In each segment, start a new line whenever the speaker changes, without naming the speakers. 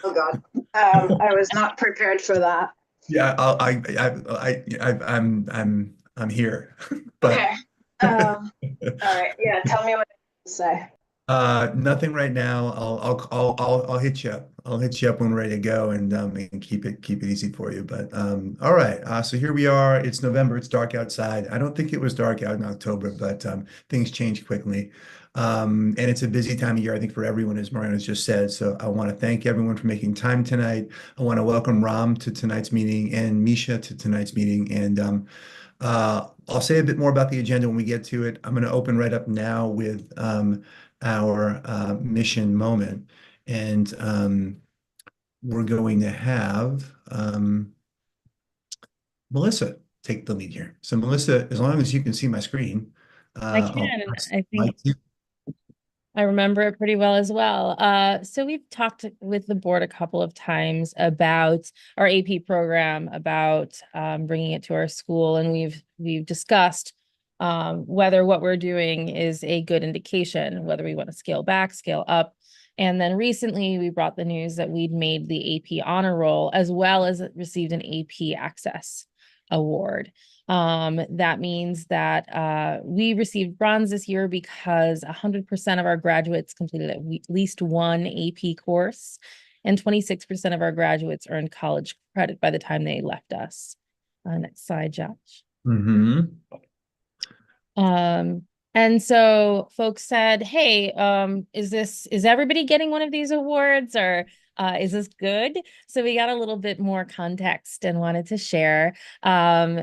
Oh God. I was not prepared for that.
Yeah, I'm here, but
Okay. All right. Yeah, tell me what to say.
nothing right now. I'll hit you up. I'll hit you up when we're ready to go and keep it easy for you. But all right. So here we are. It's November. It's dark outside. I don't think it was dark out in October, but things change quickly. And it's a busy time of year, I think, for everyone, as Mariana has just said. So I want to thank everyone for making time tonight. I want to welcome Ram to tonight's meeting and Misha to tonight's meeting. And I'll say a bit more about the agenda when we get to it. I'm going to open right up now with our mission moment. And we're going to have Melissa take the lead here. So Melissa, as long as you can see my screen,
I
I'll
can.
press
I think
mic two.
I remember it pretty well as well. So we've talked with the board a couple of times about our AP program, about bringing it to our school, and we've discussed whether what we're doing is a good indication, whether we want to scale back, scale up. And then recently we brought the news that we'd made the AP honor roll as well as received an AP access award. That means that we received bronze this year because 100% of our graduates completed at least one AP course, and 26% of our graduates earned college credit by the time they left us. Next slide, Josh.
Mm-hmm.
Um, and so folks said, hey, is everybody getting one of these awards, or is this good? So we got a little bit more context and wanted to share.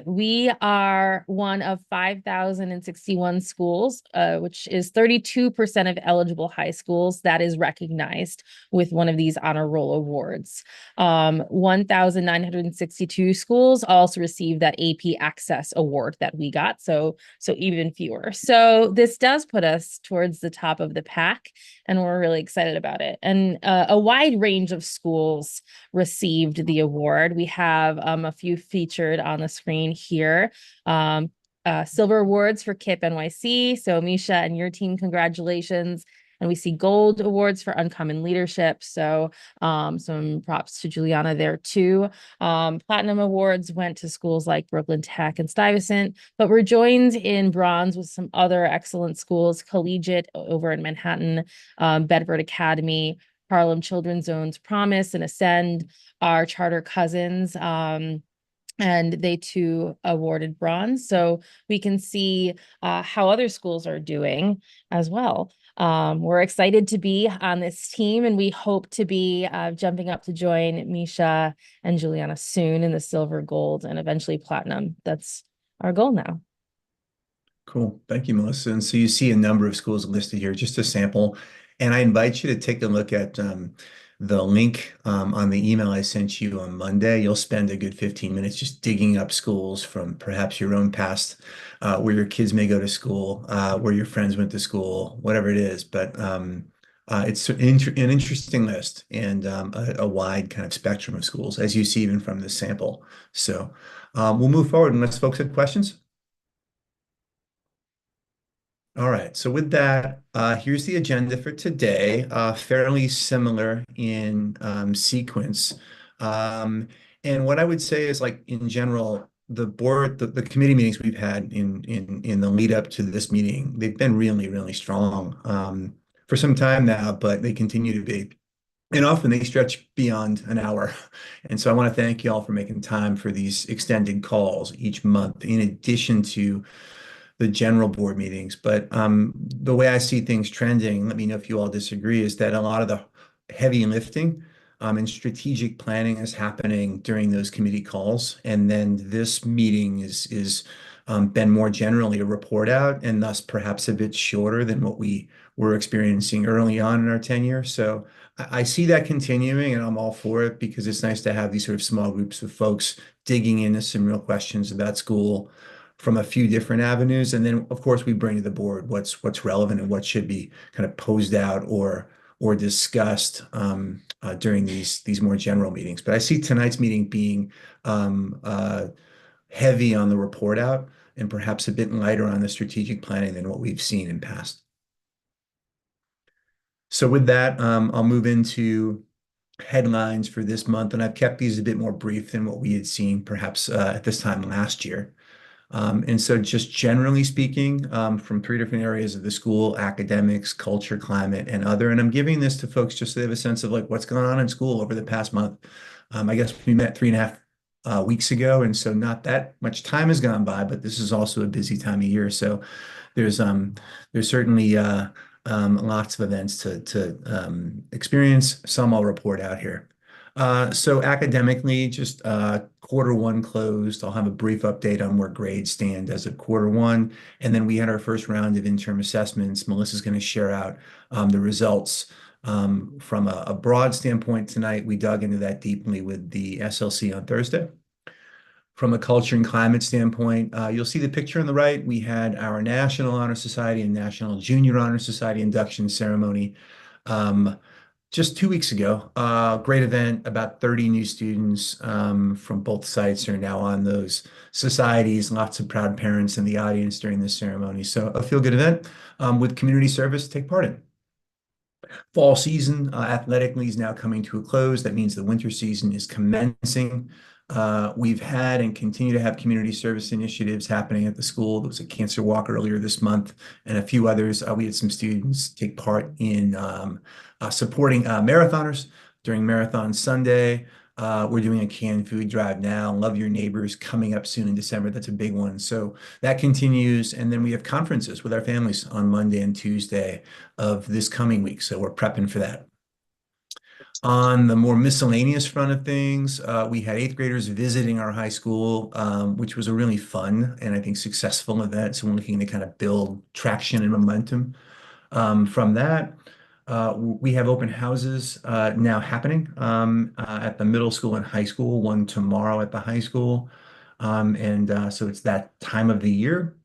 We are one of 5,061 schools, which is 32% of eligible high schools that is recognized with one of these honor roll awards. 1,962 schools also received that AP Access Award that we got. So even fewer. So this does put us towards the top of the pack, and we're really excited about it. And a wide range of schools received the award. We have a few featured on the screen here. Silver awards for KIPP NYC. So Misha and your team, congratulations. And we see gold awards for uncommon leadership. So some props to Juliana there too. Platinum awards went to schools like Brooklyn Tech and Stuyvesant, but we're joined in bronze with some other excellent schools, Collegiate over in Manhattan, Bedford Academy, Harlem Children's Zones Promise and Ascend, our charter cousins. And they too awarded bronze. So we can see how other schools are doing as well. We're excited to be on this team, and we hope to be jumping up to join Misha and Juliana soon in the silver, gold, and eventually platinum. That's our goal now.
Cool. Thank you, Melissa. And so you see a number of schools listed here, just a sample. And I invite you to take a look at the link on the email I sent you on Monday. You'll spend a good 15 minutes just digging up schools from perhaps your own past, where your kids may go to school, where your friends went to school, whatever it is. But it's an interesting list and a wide kind of spectrum of schools, as you see even from this sample. So we'll move forward unless folks have questions. All right, so with that, here's the agenda for today, fairly similar in sequence. Um, and what I would say is like in general, the board, the committee meetings we've had in the lead up to this meeting, they've been really, really strong for some time now, but they continue to be. And often they stretch beyond an hour. And so I want to thank you all for making time for these extended calls each month, in addition to the general board meetings. But the way I see things trending, let me know if you all disagree, is that a lot of the heavy lifting and strategic planning is happening during those committee calls. And then this meeting is been more generally a report out and thus perhaps a bit shorter than what we were experiencing early on in our tenure. So I see that continuing and I'm all for it because it's nice to have these sort of small groups of folks digging into some real questions about school from a few different avenues. And then, of course, we bring to the board what's relevant and what should be kind of posed out or discussed during these more general meetings. But I see tonight's meeting being heavy on the report out and perhaps a bit lighter on the strategic planning than what we've seen in past. So with that, I'll move into headlines for this month, and I've kept these a bit more brief than what we had seen perhaps at this time last year. And so just generally speaking, from three different areas of the school: academics, culture, climate, and other. And I'm giving this to folks just so they have a sense of like what's going on in school over the past month. I guess we met 3.5 weeks ago, and so not that much time has gone by, but this is also a busy time of year. So there's um there's certainly lots of events to experience. Some I'll report out here. So academically, just quarter 1 closed. I'll have a brief update on where grades stand as of quarter 1. And then we had our first round of interim assessments. Melissa's going to share out the results. From a broad standpoint tonight, we dug into that deeply with the SLC on Thursday. From a culture and climate standpoint, you'll see the picture on the right. We had our National Honor Society and National Junior Honor Society induction ceremony just 2 weeks ago. Great event. About 30 new students from both sites are now on those societies. Lots of proud parents in the audience during this ceremony. So a feel-good event with community service to take part in. Fall season athletically is now coming to a close. That means the winter season is commencing. We've had and continue to have community service initiatives happening at the school. There was a cancer walk earlier this month and a few others. We had some students take part in supporting marathoners during Marathon Sunday. We're doing a canned food drive now. Love Your Neighbors coming up soon in December. That's a big one. So that continues. And then we have conferences with our families on Monday and Tuesday of this coming week. So we're prepping for that. On the more miscellaneous front of things, we had 8th graders visiting our high school, which was a really fun and I think successful event. So we're looking to kind of build traction and momentum from that. We have open houses now happening at the middle school and high school, one tomorrow at the high school. So it's that time of the year.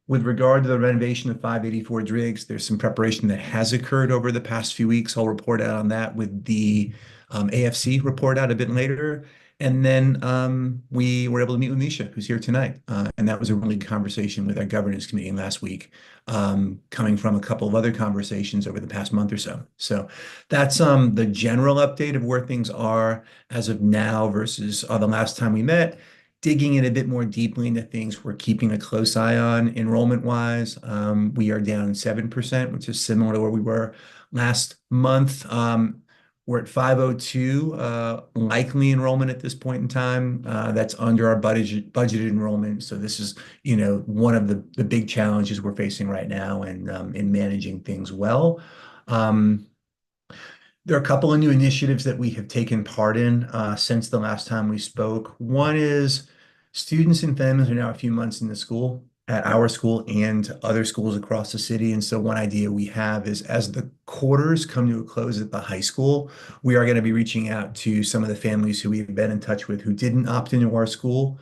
With regard to the renovation of 584 Driggs, there's some preparation that has occurred over the past few weeks. I'll report out on that with the AFC report out a bit later. And then we were able to meet with Misha, who's here tonight. And that was a really good conversation with our governance committee last week, coming from a couple of other conversations over the past month or so. So that's the general update of where things are as of now versus the last time we met. Digging in a bit more deeply into things we're keeping a close eye on enrollment-wise. We are down 7%, which is similar to where we were last month. We're at 502 likely enrollment at this point in time. That's under our budgeted enrollment. So this is, one of the big challenges we're facing right now and in managing things well. There are a couple of new initiatives that we have taken part in since the last time we spoke. One is students and families are now a few months in the school, at our school and other schools across the city. And so one idea we have is as the quarters come to a close at the high school, we are going to be reaching out to some of the families who we've been in touch with who didn't opt into our school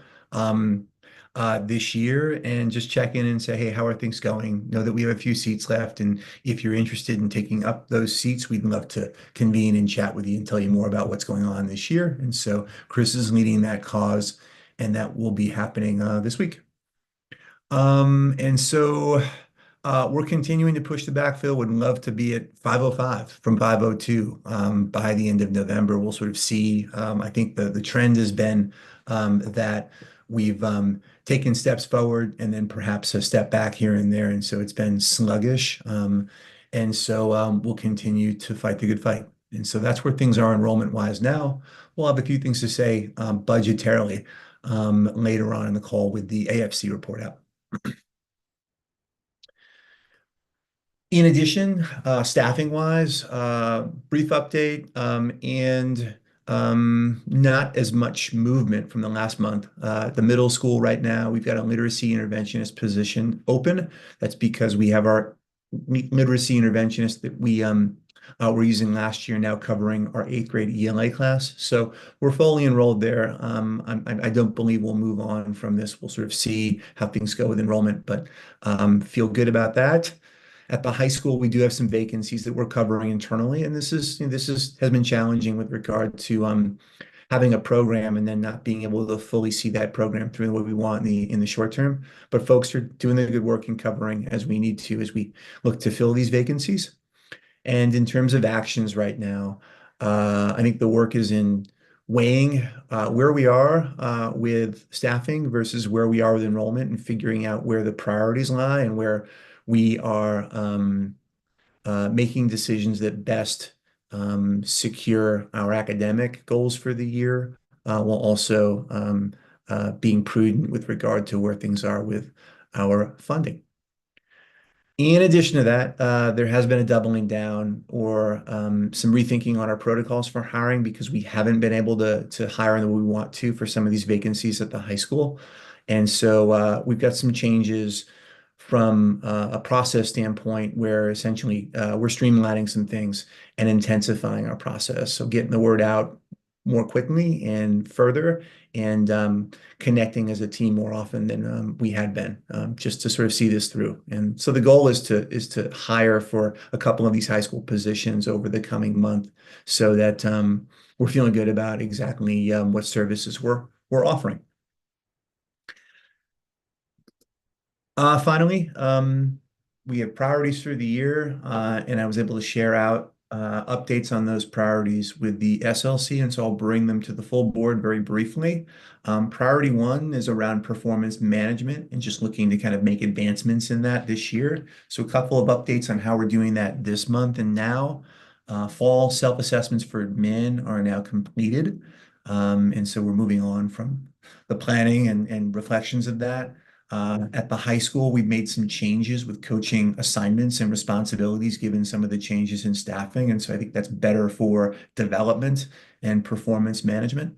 this year and just check in and say, hey, how are things going? Know that we have a few seats left. And if you're interested in taking up those seats, we'd love to convene and chat with you and tell you more about what's going on this year. And so Chris is leading that cause, and that will be happening this week. We're continuing to push the backfill. Would love to be at 505 from 502 by the end of November. We'll sort of see. I think the trend has been that we've taken steps forward and then perhaps a step back here and there. And so it's been sluggish. We'll continue to fight the good fight. And so that's where things are enrollment-wise now. We'll have a few things to say budgetarily later on in the call with the AFC report out. In addition, staffing-wise, brief update and not as much movement from the last month. At the middle school right now, we've got a literacy interventionist position open. That's because we have our literacy interventionist that we were using last year now covering our 8th grade ELA class. So we're fully enrolled there. I don't believe we'll move on from this. We'll sort of see how things go with enrollment, but feel good about that. At the high school, we do have some vacancies that we're covering internally, and this has been challenging with regard to having a program and then not being able to fully see that program through what we want in the short term. But folks are doing the good work in covering as we need to as we look to fill these vacancies. And in terms of actions right now, I think the work is in weighing where we are with staffing versus where we are with enrollment and figuring out where the priorities lie and where we are making decisions that best secure our academic goals for the year, while also being prudent with regard to where things are with our funding. In addition to that, there has been a doubling down or some rethinking on our protocols for hiring because we haven't been able to hire the way we want to for some of these vacancies at the high school. And so we've got some changes from a process standpoint where essentially we're streamlining some things and intensifying our process. So getting the word out more quickly and further and connecting as a team more often than we had been, just to sort of see this through. And so the goal is to hire for a couple of these high school positions over the coming month, so that we're feeling good about exactly what services we're offering. Finally, we have priorities through the year, and I was able to share out updates on those priorities with the SLC, and so I'll bring them to the full board very briefly. Priority one is around performance management and just looking to kind of make advancements in that this year. So a couple of updates on how we're doing that this month and now. Fall self-assessments for admin are now completed, and so we're moving on from the planning and reflections of that. At the high school, we've made some changes with coaching assignments and responsibilities given some of the changes in staffing. And so I think that's better for development and performance management.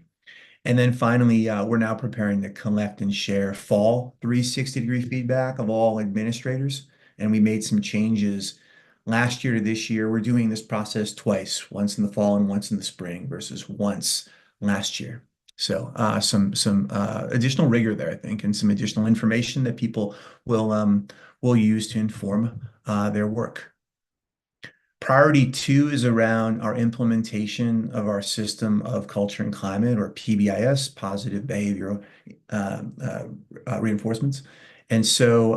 And then finally, we're now preparing to collect and share fall 360-degree feedback of all administrators. And we made some changes last year to this year. We're doing this process twice, once in the fall and once in the spring versus once last year. So some additional rigor there, I think, and some additional information that people will use to inform their work. Priority two is around our implementation of our system of culture and climate, or PBIS, positive behavioral reinforcements. And so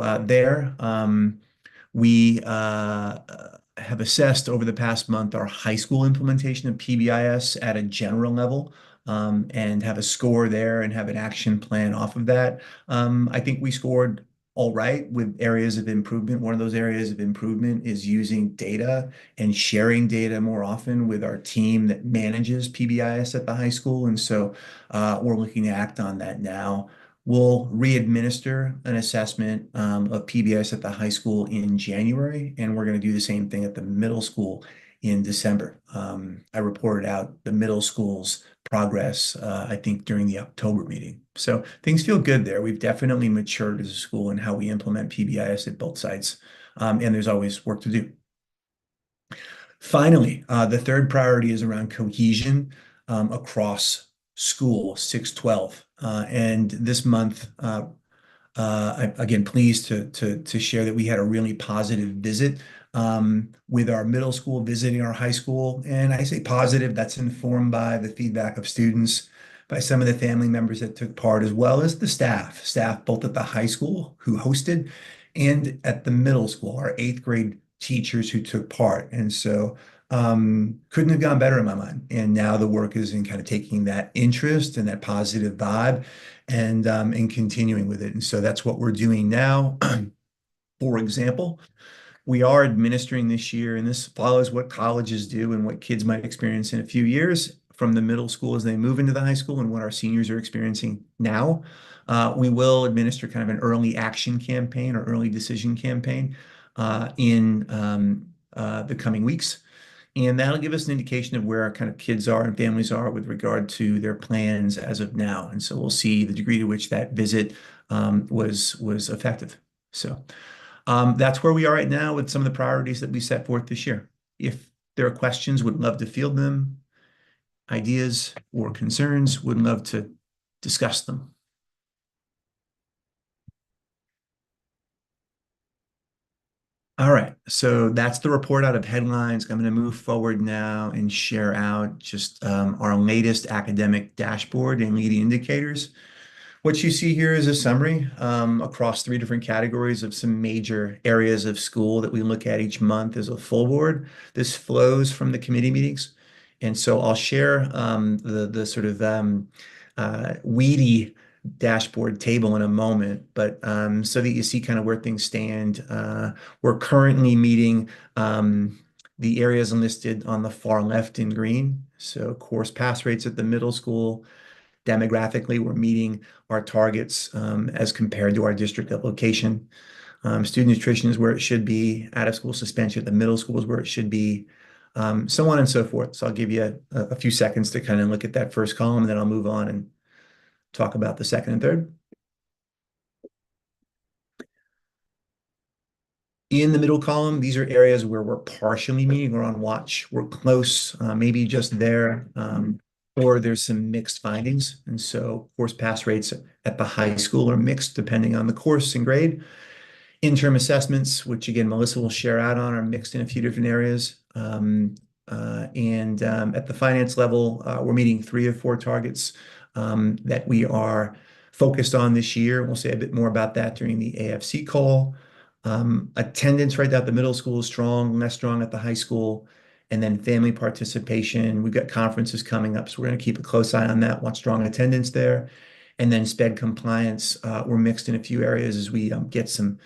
we have assessed over the past month our high school implementation of PBIS at a general level, and have a score there and have an action plan off of that. I think we scored all right with areas of improvement. One of those areas of improvement is using data and sharing data more often with our team that manages PBIS at the high school. And so we're looking to act on that now. We'll re-administer an assessment of PBIS at the high school in January, and we're going to do the same thing at the middle school in December. I reported out the middle school's progress, I think, during the October meeting. So things feel good there. We've definitely matured as a school in how we implement PBIS at both sites, and there's always work to do. Finally, the third priority is around cohesion across school 612. And this month, I'm again pleased to share that we had a really positive visit with our middle school visiting our high school. And I say positive, that's informed by the feedback of students, by some of the family members that took part, as well as the staff both at the high school who hosted and at the middle school, our 8th grade teachers who took part. And so couldn't have gone better in my mind. And now the work is in kind of taking that interest and that positive vibe and continuing with it. And so that's what we're doing now. For example, we are administering this year, and this follows what colleges do and what kids might experience in a few years from the middle school as they move into the high school and what our seniors are experiencing now. We will administer kind of an early action campaign or early decision campaign in the coming weeks. And that'll give us an indication of where our kind of kids are and families are with regard to their plans as of now. And so we'll see the degree to which that visit was effective. So that's where we are right now with some of the priorities that we set forth this year. If there are questions, would love to field them. Ideas or concerns, would love to discuss them. All right, so that's the report out of headlines. I'm going to move forward now and share out just our latest academic dashboard and leading indicators. What you see here is a summary across 3 different categories of some major areas of school that we look at each month as a full board. This flows from the committee meetings. And so I'll share the sort of weedy dashboard table in a moment, but so that you see kind of where things stand. We're currently meeting the areas listed on the far left in green. So course pass rates at the middle school. Demographically, we're meeting our targets as compared to our district location. Student nutrition is where it should be. Out of school suspension at the middle school is where it should be. So on and so forth. So I'll give you a few seconds to kind of look at that first column, and then I'll move on and talk about the second and third. In the middle column, these are areas where we're partially meeting or on watch. We're close, maybe just there, or there's some mixed findings. And so course pass rates at the high school are mixed depending on the course and grade. Interim assessments, which again, Melissa will share out on, are mixed in a few different areas. At the finance level, we're meeting 3 of 4 targets that we are focused on this year. We'll say a bit more about that during the AFC call. Attendance right at the middle school is strong, less strong at the high school. And then family participation, we've got conferences coming up, so we're going to keep a close eye on that, watch strong attendance there. And then SPED compliance, we're mixed in a few areas as we get some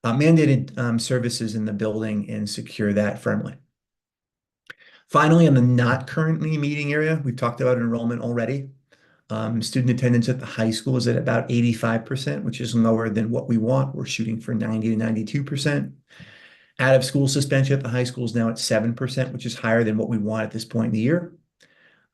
mandated services in the building and secure that firmly. Finally, in the not currently meeting area, we've talked about enrollment already. Student attendance at the high school is at about 85%, which is lower than what we want. We're shooting for 90 to 92%. Out of school suspension at the high school is now at 7%, which is higher than what we want at this point in the year.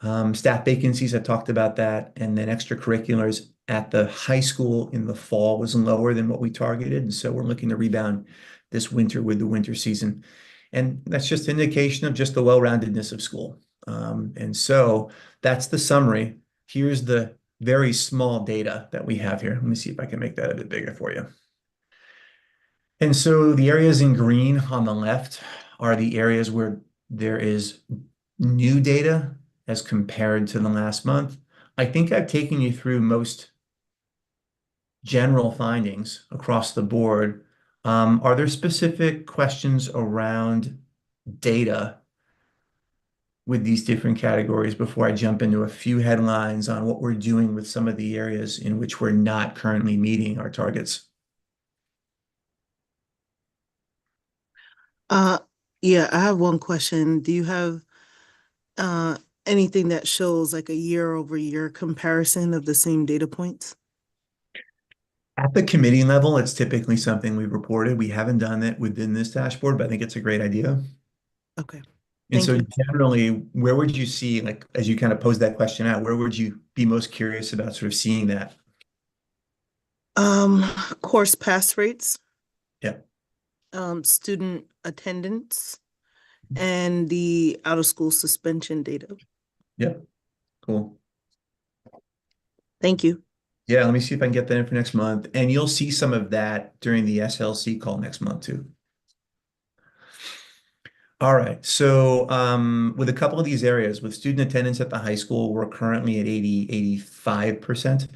Staff vacancies, I talked about that. And then extracurriculars at the high school in the fall was lower than what we targeted. And so we're looking to rebound this winter with the winter season. And that's just an indication of just the well-roundedness of school. And so that's the summary. Here's the very small data that we have here. Let me see if I can make that a bit bigger for you. And so the areas in green on the left are the areas where there is new data as compared to the last month. I think I've taken you through most general findings across the board. Are there specific questions around data with these different categories before I jump into a few headlines on what we're doing with some of the areas in which we're not currently meeting our targets?
Yeah, I have one question. Do you have uh anything that shows like a year-over-year comparison of the same data points?
At the committee level, it's typically something we've reported. We haven't done that within this dashboard, but I think it's a great idea.
Okay.
And
Thank
so
you.
generally, where would you see, like, as you kind of pose that question out, where would you be most curious about sort of seeing that?
Um, Course pass rates,
Yeah.
student attendance, and the out of school suspension data.
Yeah. Cool.
Thank you.
Yeah, let me see if I can get that in for next month. And you'll see some of that during the SLC call next month too. All right. So with a couple of these areas, with student attendance at the high school, we're currently at 85%.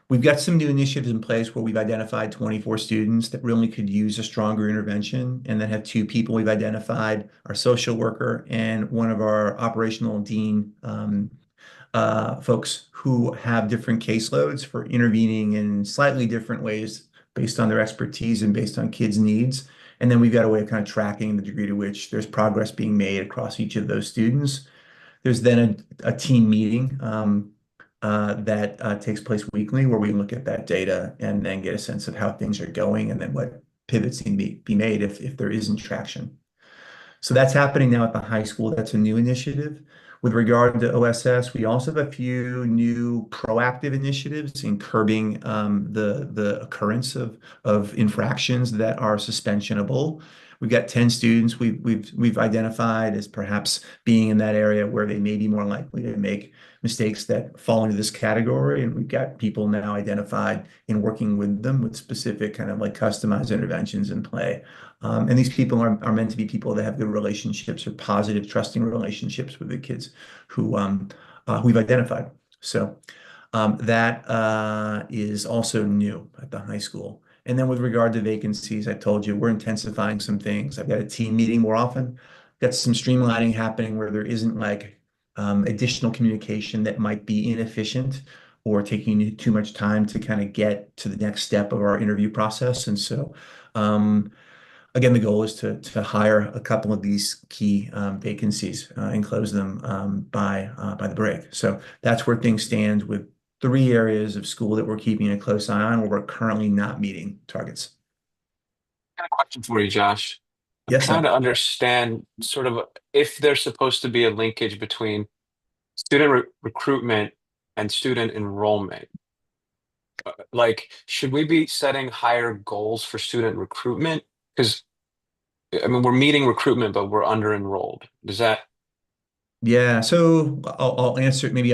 We've got some new initiatives in place where we've identified 24 students that really could use a stronger intervention, and then have 2 people we've identified, our social worker and one of our operational dean folks who have different caseloads for intervening in slightly different ways based on their expertise and based on kids' needs. And then we've got a way of kind of tracking the degree to which there's progress being made across each of those students. There's then a team meeting that takes place weekly where we look at that data and then get a sense of how things are going and then what pivots need to be made if there isn't traction. So that's happening now at the high school. That's a new initiative. With regard to OSS, we also have a few new proactive initiatives in curbing the occurrence of infractions that are suspensionable. We've got 10 students we've identified as perhaps being in that area where they may be more likely to make mistakes that fall into this category. And we've got people now identified in working with them with specific kind of like customized interventions in play. And these people are meant to be people that have good relationships or positive, trusting relationships with the kids who we've identified. So that is also new at the high school. And then with regard to vacancies, I told you we're intensifying some things. I've got a team meeting more often. got some streamlining happening where there isn't like additional communication that might be inefficient or taking too much time to kind of get to the next step of our interview process. And so, again, the goal is to hire a couple of these key vacancies and close them by the break. So that's where things stand with 3 areas of school that we're keeping a close eye on, where we're currently not meeting targets.
I got a question for you, Josh. I'm
Yes,
trying
sir.
to understand sort of if there's supposed to be a linkage between student recruitment and student enrollment. Like, should we be setting higher goals for student recruitment? Because I mean, we're meeting recruitment, but we're under enrolled. Does that?
Yeah, so I'll answer it. Maybe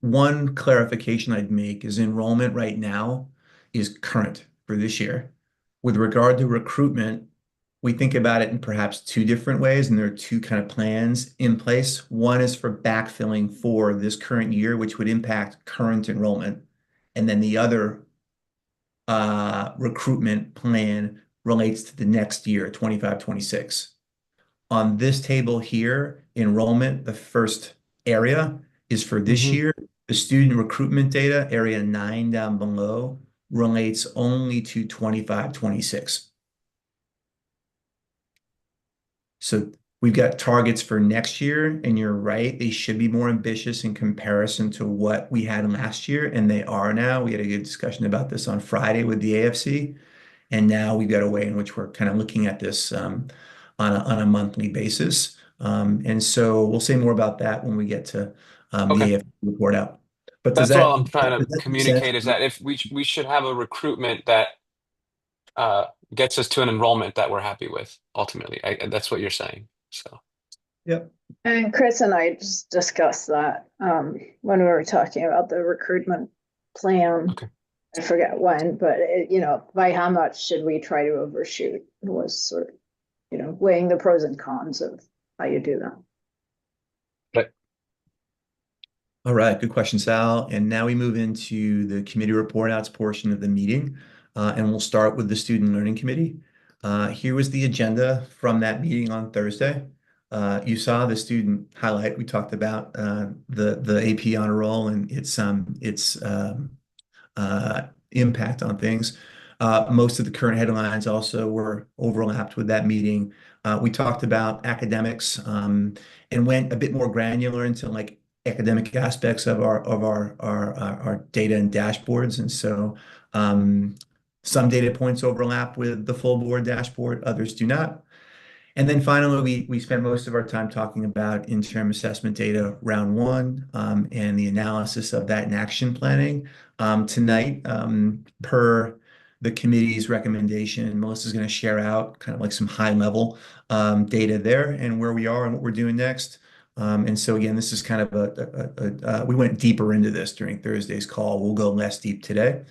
one clarification I'd make is enrollment right now is current for this year. With regard to recruitment, we think about it in perhaps 2 different ways, and there are 2 kind of plans in place. One is for backfilling for this current year, which would impact current enrollment. And then the other recruitment plan relates to the next year, 25-26. On this table here, enrollment, the first area is for this
Mhm.
year. The student recruitment data, area 9 down below, relates only to 25-26. So we've got targets for next year, and you're right, they should be more ambitious in comparison to what we had last year, and they are now. We had a good discussion about this on Friday with the AFC. And now we've got a way in which we're kind of looking at this on a monthly basis. And so we'll say more about that when we get to the
Okay.
AFC report out. But
That's all I'm trying to
does that make sense?
communicate is that if we should have a recruitment that gets us to an enrollment that we're happy with ultimately. That's what you're saying. So
Yep.
And Chris and I just discussed that when we were talking about the recruitment plan.
okay.
I forget when, but by how much should we try to overshoot? It was sort of, weighing the pros and cons of how you do that.
But
All right, good question, Sal. And now we move into the committee report outs portion of the meeting. And we'll start with the Student Learning Committee. Here was the agenda from that meeting on Thursday. You saw the student highlight. We talked about the AP honor roll and its impact on things. Most of the current headlines also were overlapped with that meeting. We talked about academics and went a bit more granular into like academic aspects of our data and dashboards. And so some data points overlap with the full board dashboard, others do not. And then finally, we spent most of our time talking about interim assessment data round 1 and the analysis of that in action planning. Tonight, per the committee's recommendation, Melissa's going to share out kind of like some high level data there and where we are and what we're doing next. And so again, this is kind of we went deeper into this during Thursday's call. We'll go less deep today.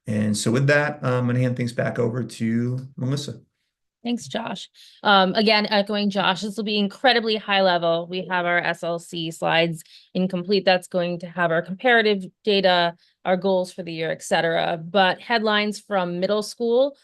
And so with that, I'm going to hand things back over to Melissa.
Thanks, Josh. Again, echoing Josh, this will be incredibly high level. We have our SLC slides incomplete. That's going to have our comparative data, our goals for the year, etc. But headlines from middle school,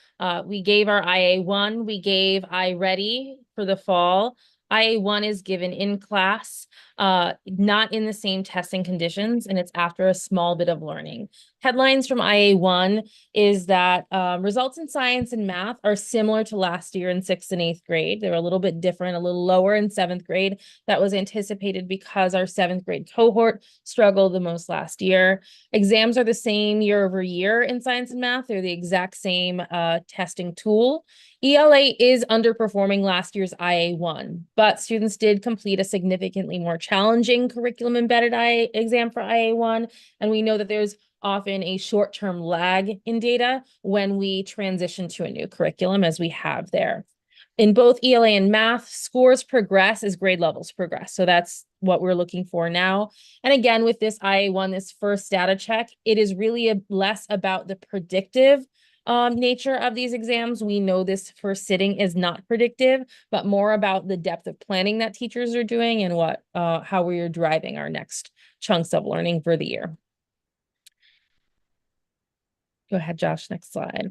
we gave our IA1, we gave iReady for the fall. IA1 is given in class, not in the same testing conditions, and it's after a small bit of learning. Headlines from IA1 is that results in science and math are similar to last year in 6th and 8th grade. They're a little bit different, a little lower in 7th grade. That was anticipated because our 7th grade cohort struggled the most last year. Exams are the same year over year in science and math. They're the exact same testing tool. ELA is underperforming last year's IA1, but students did complete a significantly more challenging curriculum embedded exam for IA1, and we know that there's often a short-term lag in data when we transition to a new curriculum, as we have there. In both ELA and math, scores progress as grade levels progress. So that's what we're looking for now. And again, with this IA1, this first data check, it is really less about the predictive nature of these exams. We know this first sitting is not predictive, but more about the depth of planning that teachers are doing and how we are driving our next chunks of learning for the year. Go ahead, Josh, next slide.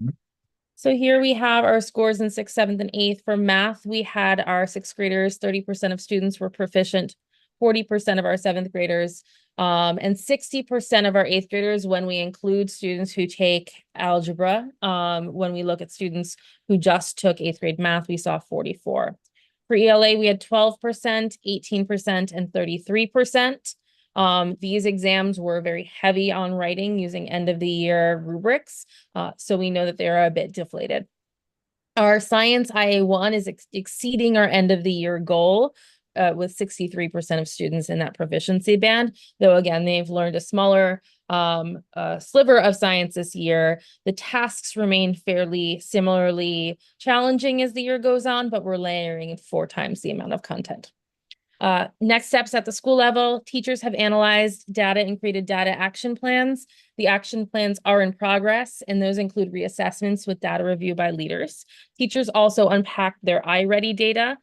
So here we have our scores in 6th, 7th, and 8th. For math, we had our 6th graders, 30% of students were proficient, 40% of our 7th graders, and 60% of our 8th graders when we include students who take algebra. When we look at students who just took 8th grade math, we saw 44. For ELA, we had 12%, 18%, and 33%. These exams were very heavy on writing using end of the year rubrics. So we know that they're a bit deflated. Our science IA1 is exceeding our end of the year goal with 63% of students in that proficiency band, though again, they've learned a smaller sliver of science this year. The tasks remain fairly similarly challenging as the year goes on, but we're layering 4 times the amount of content. Next steps at the school level, teachers have analyzed data and created data action plans. The action plans are in progress, and those include reassessments with data review by leaders. Teachers also unpacked their iReady data,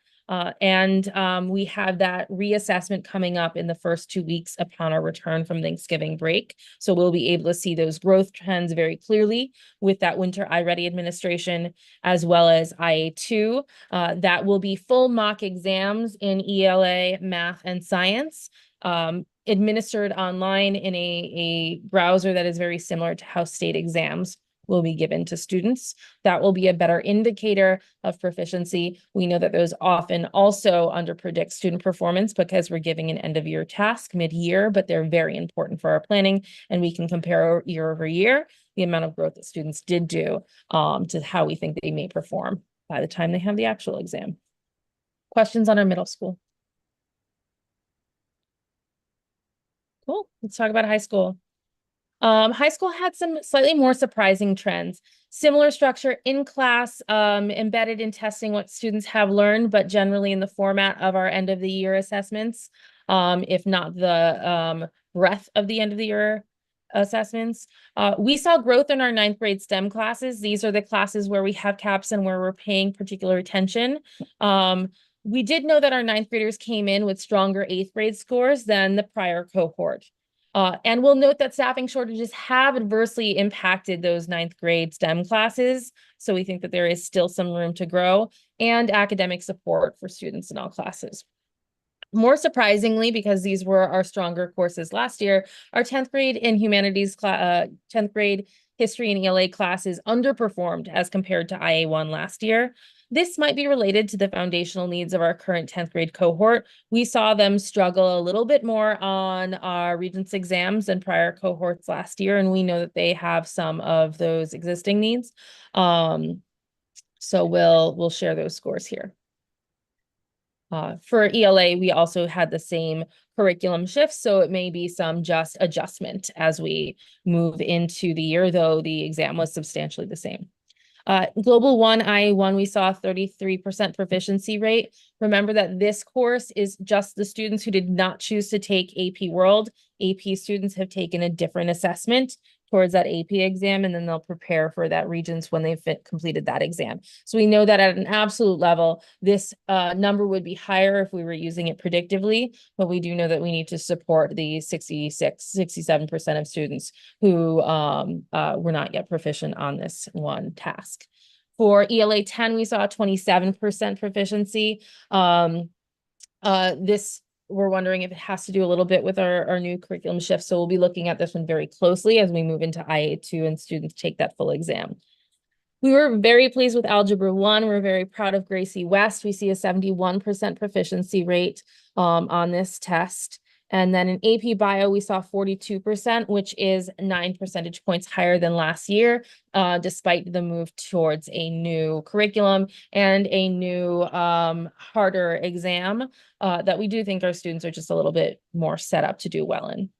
and we have that reassessment coming up in the first 2 weeks upon our return from Thanksgiving break. So we'll be able to see those growth trends very clearly with that winter iReady administration, as well as IA2. That will be full mock exams in ELA, math, and science, administered online in a browser that is very similar to how state exams will be given to students. That will be a better indicator of proficiency. We know that those often also underpredict student performance because we're giving an end of year task mid-year, but they're very important for our planning, and we can compare year over year the amount of growth that students did do to how we think they may perform by the time they have the actual exam. Questions on our middle school? Cool. Let's talk about high school. High school had some slightly more surprising trends. Similar structure in class, embedded in testing what students have learned, but generally in the format of our end of the year assessments, if not the breadth of the end of the year assessments. We saw growth in our 9th grade STEM classes. These are the classes where we have caps and where we're paying particular attention. We did know that our 9th graders came in with stronger 8th grade scores than the prior cohort. And we'll note that staffing shortages have adversely impacted those 9th grade STEM classes. So we think that there is still some room to grow and academic support for students in all classes. More surprisingly, because these were our stronger courses last year, our 10th grade in humanities, 10th grade history and ELA classes underperformed as compared to IA1 last year. This might be related to the foundational needs of our current 10th grade cohort. We saw them struggle a little bit more on our Regents exams than prior cohorts last year, and we know that they have some of those existing needs. So we'll share those scores here. For ELA, we also had the same curriculum shifts, so it may be some just adjustment as we move into the year, though the exam was substantially the same. Global 1, IA1, we saw a 33% proficiency rate. Remember that this course is just the students who did not choose to take AP World. AP students have taken a different assessment towards that AP exam, and then they'll prepare for that Regents when they've completed that exam. So we know that at an absolute level, this number would be higher if we were using it predictively, but we do know that we need to support the 67% of students who were not yet proficient on this one task. For ELA 10, we saw a 27% proficiency. We're wondering if it has to do a little bit with our new curriculum shift. So we'll be looking at this one very closely as we move into IA2 and students take that full exam. We were very pleased with Algebra 1. We're very proud of Gracie West. We see a 71% proficiency rate on this test. And then in AP Bio, we saw 42%, which is 9 percentage points higher than last year, despite the move towards a new curriculum and a new harder exam that we do think our students are just a little bit more set up to do well in.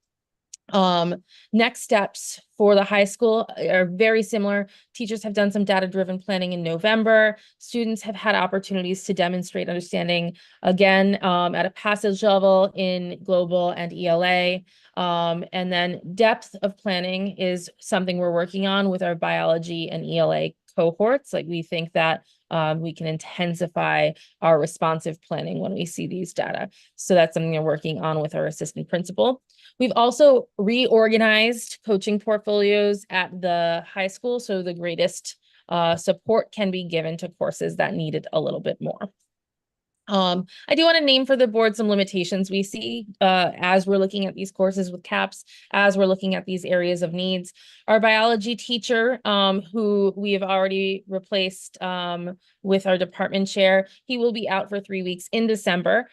Next steps for the high school are very similar. Teachers have done some data-driven planning in November. Students have had opportunities to demonstrate understanding again at a passage level in global and ELA. And then depth of planning is something we're working on with our biology and ELA cohorts. Like we think that we can intensify our responsive planning when we see these data. So that's something we're working on with our assistant principal. We've also reorganized coaching portfolios at the high school. So the greatest support can be given to courses that need it a little bit more. I do want to name for the board some limitations we see as we're looking at these courses with CAPS, as we're looking at these areas of needs. Our biology teacher, who we have already replaced with our department chair, he will be out for 3 weeks in December.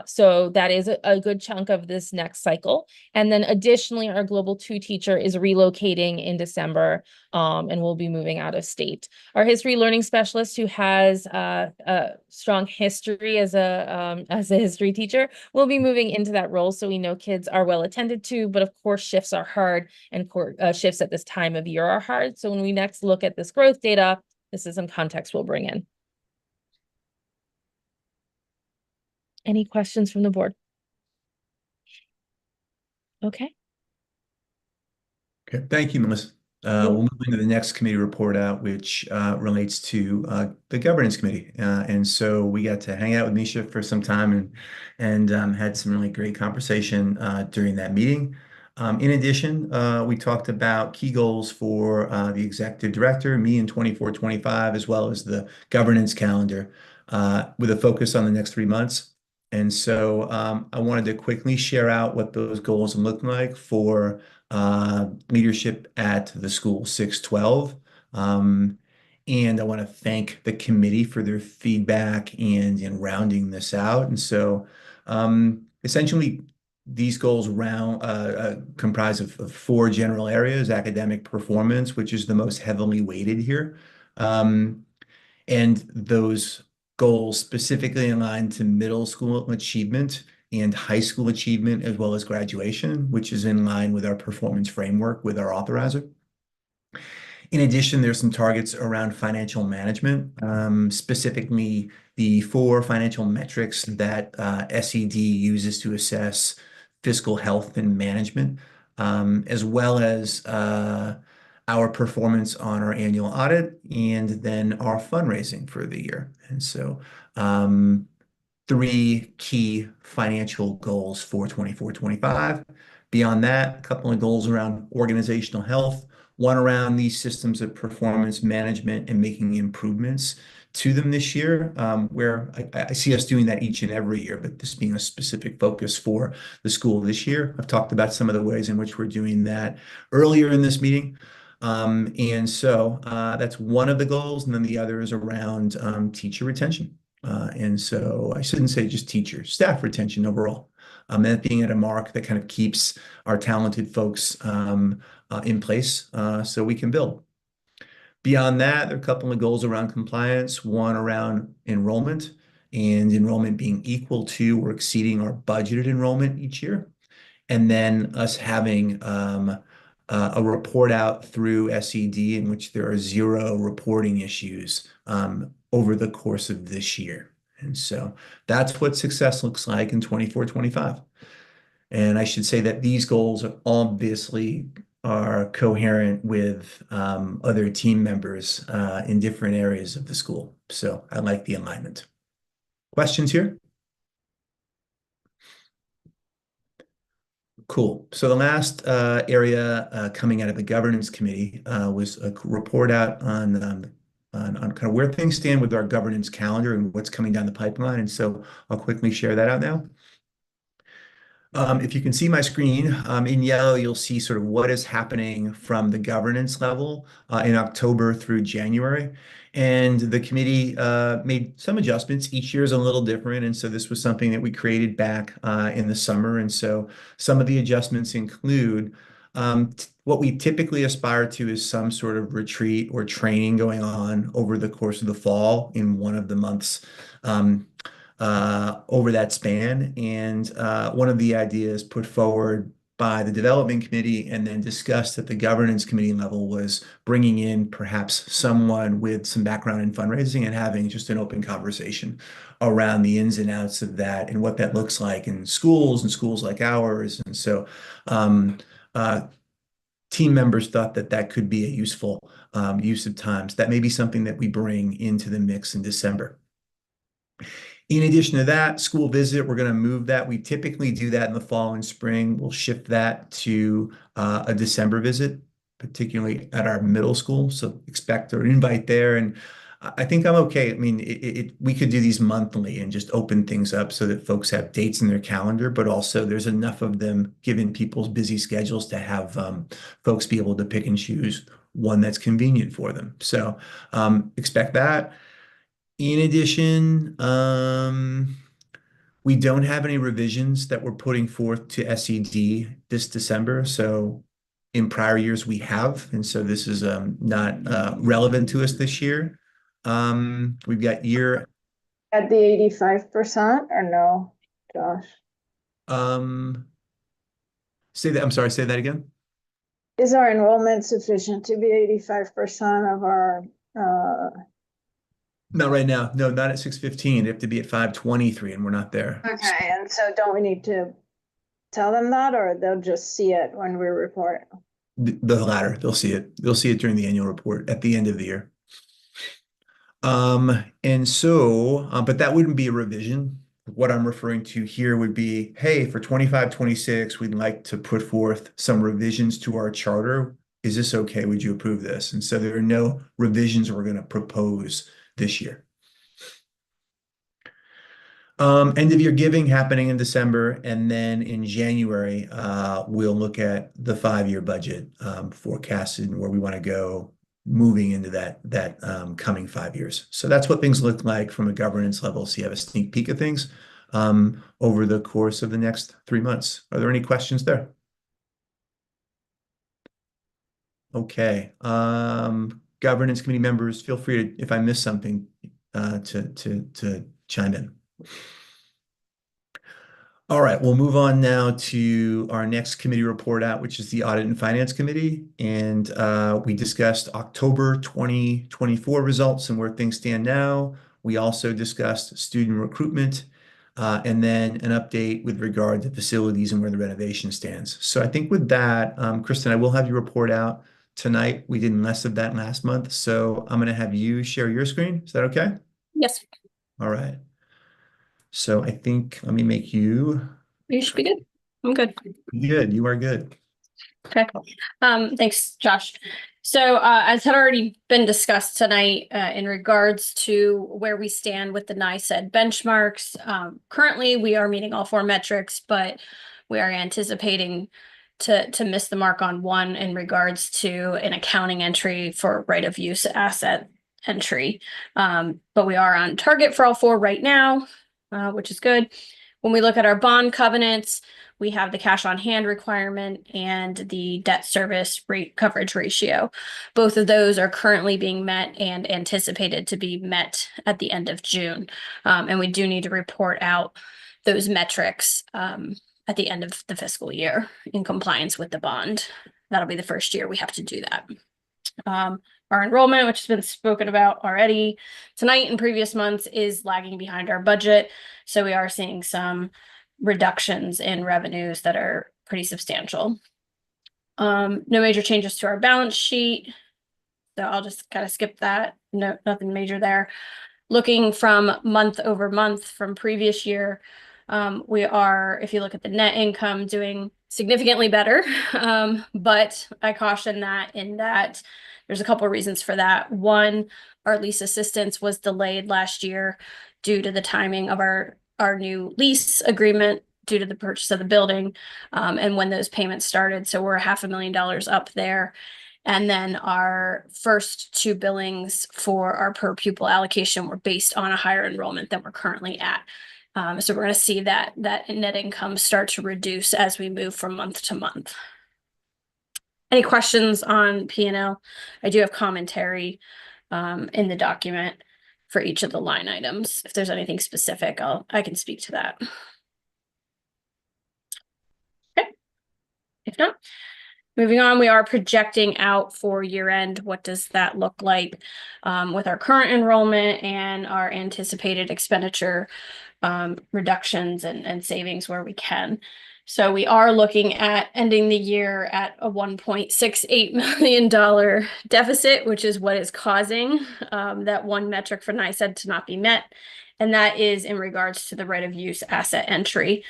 So that is a good chunk of this next cycle. And then additionally, our Global 2 teacher is relocating in December and will be moving out of state. Our history learning specialist, who has a strong history as a history teacher, will be moving into that role. So we know kids are well attended to, but of course shifts are hard, and shifts at this time of year are hard. So when we next look at this growth data, this is some context we'll bring in. Any questions from the board? Okay.
Okay, thank you, Melissa. We'll move into the next committee report out, which relates to the governance committee. And so we got to hang out with Misha for some time and had some really great conversation during that meeting. In addition, we talked about key goals for the executive director, me in 24-25, as well as the governance calendar with a focus on the next 3 months. And so I wanted to quickly share out what those goals look like for leadership at the school 612. And I want to thank the committee for their feedback and in rounding this out. And so essentially, these goals comprise of 4 general areas: academic performance, which is the most heavily weighted here. And those goals specifically align to middle school achievement and high school achievement, as well as graduation, which is in line with our performance framework with our authorizer. In addition, there's some targets around financial management, specifically the 4 financial metrics that SED uses to assess fiscal health and management, as well as our performance on our annual audit and then our fundraising for the year. And so 3 key financial goals for 24-25. Beyond that, a couple of goals around organizational health, one around these systems of performance management and making improvements to them this year, where I see us doing that each and every year, but this being a specific focus for the school this year. I've talked about some of the ways in which we're doing that earlier in this meeting. And so that's one of the goals. And then the other is around teacher retention. And so I shouldn't say just teacher, staff retention overall. That being at a mark that kind of keeps our talented folks in place so we can build. Beyond that, there are a couple of goals around compliance, one around enrollment and enrollment being equal to or exceeding our budgeted enrollment each year. And then us having a report out through SED in which there are 0 reporting issues over the course of this year. And so that's what success looks like in 24-25. And I should say that these goals obviously are coherent with other team members in different areas of the school. So I like the alignment. Questions here? Cool. So the last area coming out of the governance committee was a report out on kind of where things stand with our governance calendar and what's coming down the pipeline. And so I'll quickly share that out now. If you can see my screen, in yellow, you'll see sort of what is happening from the governance level in October through January. And the committee made some adjustments. Each year is a little different. And so this was something that we created back in the summer. And so some of the adjustments include what we typically aspire to is some sort of retreat or training going on over the course of the fall in one of the months over that span. And one of the ideas put forward by the development committee and then discussed at the governance committee level was bringing in perhaps someone with some background in fundraising and having just an open conversation around the ins and outs of that and what that looks like in schools and schools like ours. And so team members thought that that could be a useful use of times. That may be something that we bring into the mix in December. In addition to that, school visit, we're going to move that. We typically do that in the fall and spring. We'll shift that to a December visit. particularly at our middle school. So expect an invite there. And I think I'm okay. I mean, we could do these monthly and just open things up so that folks have dates in their calendar, but also there's enough of them given people's busy schedules to have folks be able to pick and choose one that's convenient for them. So expect that. In addition, we don't have any revisions that we're putting forth to SED this December. So in prior years we have, and so this is not relevant to us this year. We've got year
At the 85% or no, Josh?
Say that. I'm sorry, say that again.
Is our enrollment sufficient to be 85% of our,
Not right now. No, not at 6:15. They have to be at 5:23, and we're not there.
okay, and so don't we need to tell them that, or they'll just see it when we report?
The latter, they'll see it. They'll see it during the annual report at the end of the year. And so, but that wouldn't be a revision. What I'm referring to here would be, hey, for 25-26, we'd like to put forth some revisions to our charter. Is this okay? Would you approve this? And so there are no revisions we're going to propose this year. End of year giving happening in December, and then in January, we'll look at the 5-year budget forecasted and where we want to go moving into that coming 5 years. So that's what things look like from a governance level. So you have a sneak peek of things over the course of the next 3 months. Are there any questions there? Okay. Governance committee members, feel free to, if I miss something, to chime in. All right, we'll move on now to our next committee report out, which is the Audit and Finance Committee. And we discussed October 2024 results and where things stand now. We also discussed student recruitment and then an update with regard to facilities and where the renovation stands. So I think with that, Kristen, I will have you report out tonight. We did less of that last month. So I'm going to have you share your screen. Is that okay?
Yes,
All right. So I think, let me make you
you should be good. I'm good.
good. You are good.
Okay. Thanks, Josh. So, as had already been discussed tonight, in regards to where we stand with the NICEAD benchmarks, currently we are meeting all 4 metrics, but we are anticipating to miss the mark on one in regards to an accounting entry for right of use asset entry. But we are on target for all 4 right now, which is good. When we look at our bond covenants, we have the cash on hand requirement and the debt service rate coverage ratio. Both of those are currently being met and anticipated to be met at the end of June. And we do need to report out those metrics at the end of the fiscal year in compliance with the bond. That'll be the first year we have to do that. Our enrollment, which has been spoken about already tonight and previous months, is lagging behind our budget. So we are seeing some reductions in revenues that are pretty substantial. No major changes to our balance sheet. So I'll just kind of skip that. No, nothing major there. Looking from month over month from previous year, we are, if you look at the net income, doing significantly better. But I caution that in that there's a couple of reasons for that. One, our lease assistance was delayed last year due to the timing of our new lease agreement due to the purchase of the building, and when those payments started. So we're $500,000 up there. And then our first 2 billings for our per pupil allocation were based on a higher enrollment than we're currently at. So we're going to see that net income start to reduce as we move from month to month. Any questions on P&L? I do have commentary in the document for each of the line items. If there's anything specific, I can speak to that. Okay. If not, moving on, we are projecting out for year end. What does that look like with our current enrollment and our anticipated expenditure reductions and savings where we can? So we are looking at ending the year at a $1.68 million deficit, which is what is causing that one metric for NICEAD to not be met. And that is in regards to the right of use asset entry,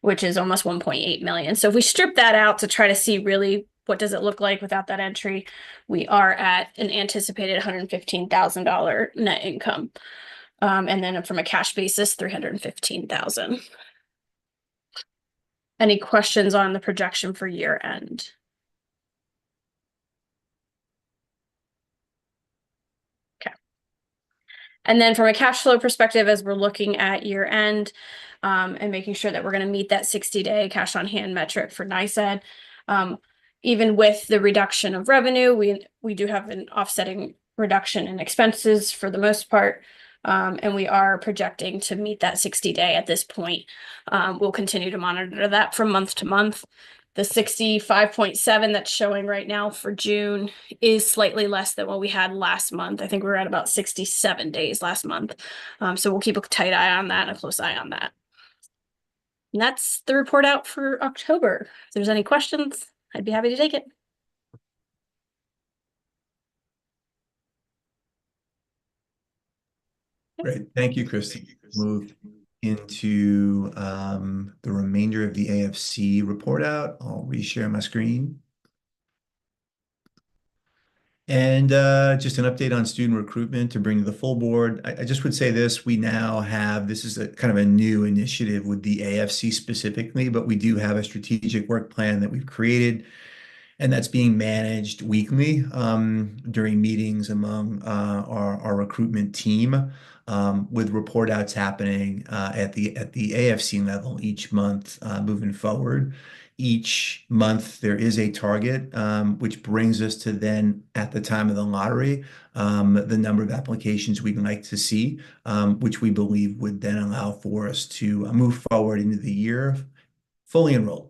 which is almost 1.8 million. So if we strip that out to try to see really what does it look like without that entry? We are at an anticipated $115,000 net income. And then from a cash basis, 315,000. Any questions on the projection for year end? Okay. And then from a cash flow perspective, as we're looking at year end, and making sure that we're going to meet that 60-day cash on hand metric for NICEAD. Even with the reduction of revenue, we do have an offsetting reduction in expenses for the most part. And we are projecting to meet that 60-day at this point. We'll continue to monitor that from month to month. The 65.7 that's showing right now for June is slightly less than what we had last month. I think we were at about 67 days last month. So we'll keep a tight eye on that and a close eye on that. And that's the report out for October. If there's any questions, I'd be happy to take it.
Great. Thank you, Christy. Move into the remainder of the AFC report out. I'll reshare my screen. And just an update on student recruitment to bring to the full board. I just would say this, we now have, this is a kind of a new initiative with the AFC specifically, but we do have a strategic work plan that we've created, and that's being managed weekly during meetings among our recruitment team, with report outs happening at the AFC level each month moving forward. Each month there is a target, which brings us to then at the time of the lottery, the number of applications we'd like to see, which we believe would then allow for us to move forward into the year fully enrolled.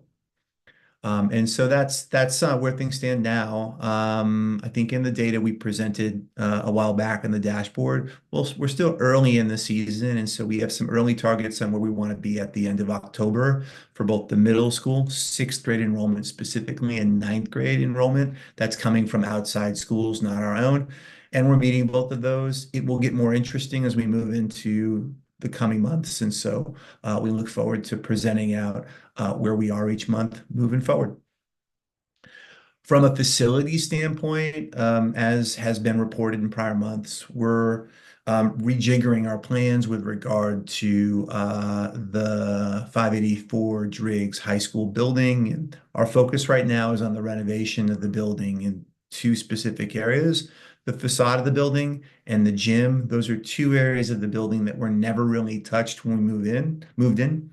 And so that's where things stand now. I think in the data we presented a while back in the dashboard, we're still early in the season, and so we have some early targets on where we want to be at the end of October for both the middle school, 6th grade enrollment specifically, and 9th grade enrollment. That's coming from outside schools, not our own. And we're meeting both of those. It will get more interesting as we move into the coming months. And so we look forward to presenting out where we are each month moving forward. From a facility standpoint, as has been reported in prior months, we're rejiggering our plans with regard to the 584 Driggs High School building. And our focus right now is on the renovation of the building in 2 specific areas: the facade of the building and the gym. Those are 2 areas of the building that were never really touched when we moved in.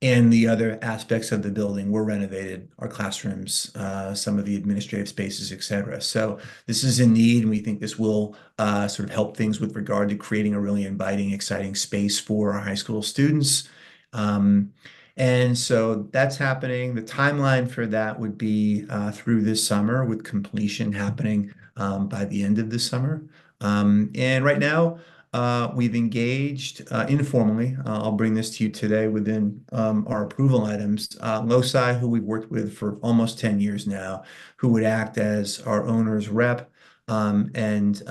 And the other aspects of the building were renovated, our classrooms, some of the administrative spaces, et cetera. So this is a need, and we think this will sort of help things with regard to creating a really inviting, exciting space for our high school students. And so that's happening. The timeline for that would be through this summer, with completion happening by the end of this summer. And right now, we've engaged informally. I'll bring this to you today within our approval items. LOSI, who we've worked with for almost 10 years now, who would act as our owner's rep, and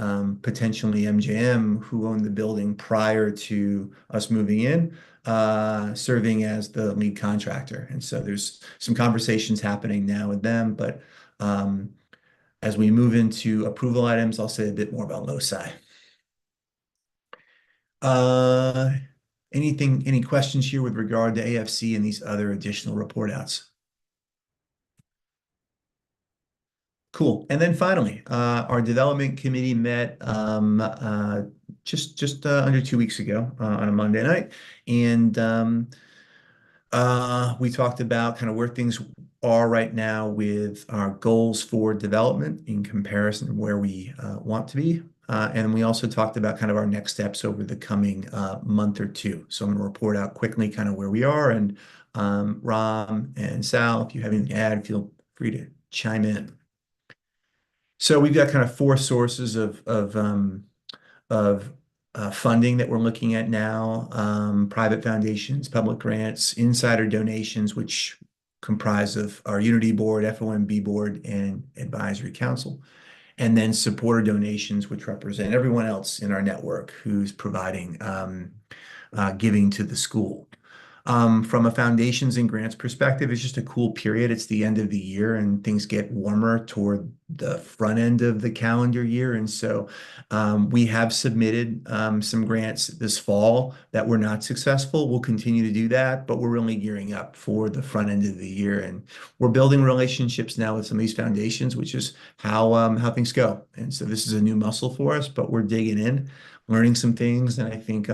potentially MJM, who owned the building prior to us moving in, serving as the lead contractor. And so there's some conversations happening now with them, but as we move into approval items, I'll say a bit more about LOSI. Any questions here with regard to AFC and these other additional report outs? Cool. And then finally, our development committee met just under 2 weeks ago on a Monday night, and we talked about kind of where things are right now with our goals for development in comparison to where we want to be. And we also talked about kind of our next steps over the coming month or 2. So I'm going to report out quickly kind of where we are. And Ram and Sal, if you have anything to add, feel free to chime in. So we've got kind of 4 sources of funding that we're looking at now: private foundations, public grants, insider donations, which comprise of our Unity Board, FOMB Board, and Advisory Council, and then supporter donations, which represent everyone else in our network who's providing giving to the school. From a foundations and grants perspective, it's just a cool period. It's the end of the year and things get warmer toward the front end of the calendar year. And so we have submitted some grants this fall that were not successful. We'll continue to do that, but we're really gearing up for the front end of the year. And we're building relationships now with some of these foundations, which is how things go. And so this is a new muscle for us, but we're digging in, learning some things, and I think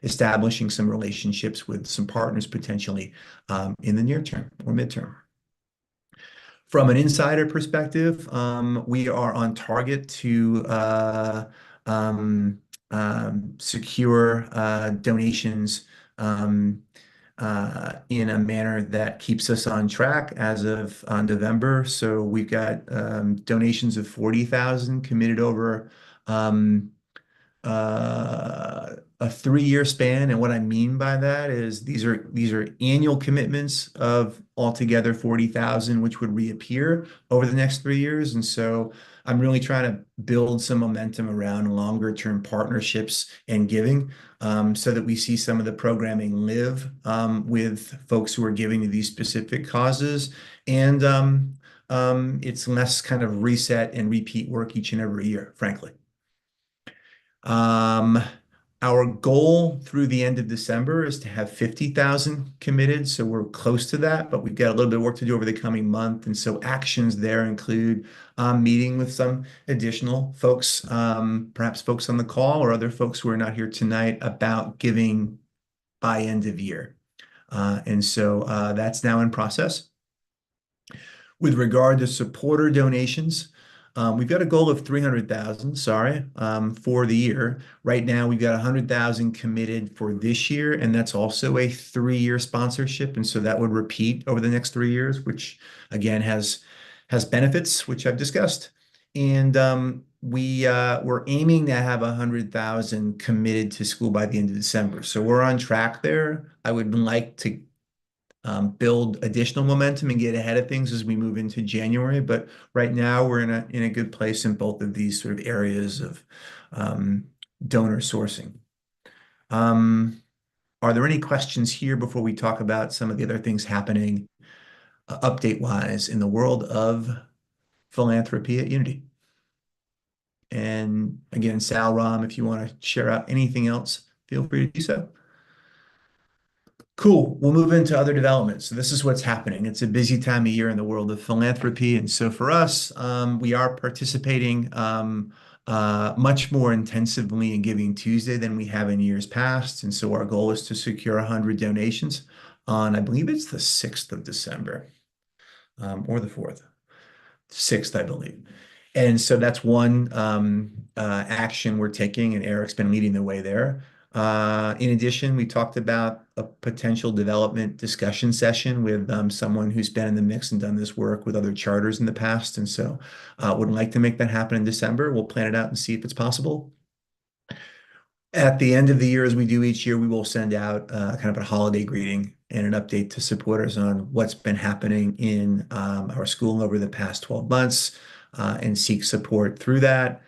establishing some relationships with some partners potentially in the near term or midterm. From an insider perspective, we are on target to secure donations in a manner that keeps us on track as of November. So we've got donations of 40,000 committed over a 3-year span. And what I mean by that is these are annual commitments of altogether 40,000, which would reappear over the next 3 years. And so I'm really trying to build some momentum around longer term partnerships and giving, so that we see some of the programming live with folks who are giving to these specific causes. And it's less kind of reset and repeat work each and every year, frankly. Our goal through the end of December is to have 50,000 committed. So we're close to that, but we've got a little bit of work to do over the coming month. And so actions there include meeting with some additional folks, perhaps folks on the call or other folks who are not here tonight, about giving by end of year. And so that's now in process. With regard to supporter donations, we've got a goal of 300,000, for the year. Right now, we've got 100,000 committed for this year, and that's also a 3-year sponsorship. And so that would repeat over the next 3 years, which again has benefits, which I've discussed. And we're aiming to have 100,000 committed to school by the end of December. So we're on track there. I would like to build additional momentum and get ahead of things as we move into January. But right now we're in a good place in both of these sort of areas of donor sourcing. Are there any questions here before we talk about some of the other things happening update-wise in the world of philanthropy at Unity? And again, Sal, Ram, if you want to share out anything else, feel free to do so. Cool. We'll move into other developments. So this is what's happening. It's a busy time of year in the world of philanthropy. And so for us, we are participating much more intensively in Giving Tuesday than we have in years past. And so our goal is to secure 100 donations on, I believe it's the 6th of December, or the 4th. 6th, I believe. And so that's one action we're taking, and Eric's been leading the way there. In addition, we talked about a potential development discussion session with someone who's been in the mix and done this work with other charters in the past. And so would like to make that happen in December. We'll plan it out and see if it's possible. At the end of the year, as we do each year, we will send out kind of a holiday greeting and an update to supporters on what's been happening in our school over the past 12 months, and seek support through that.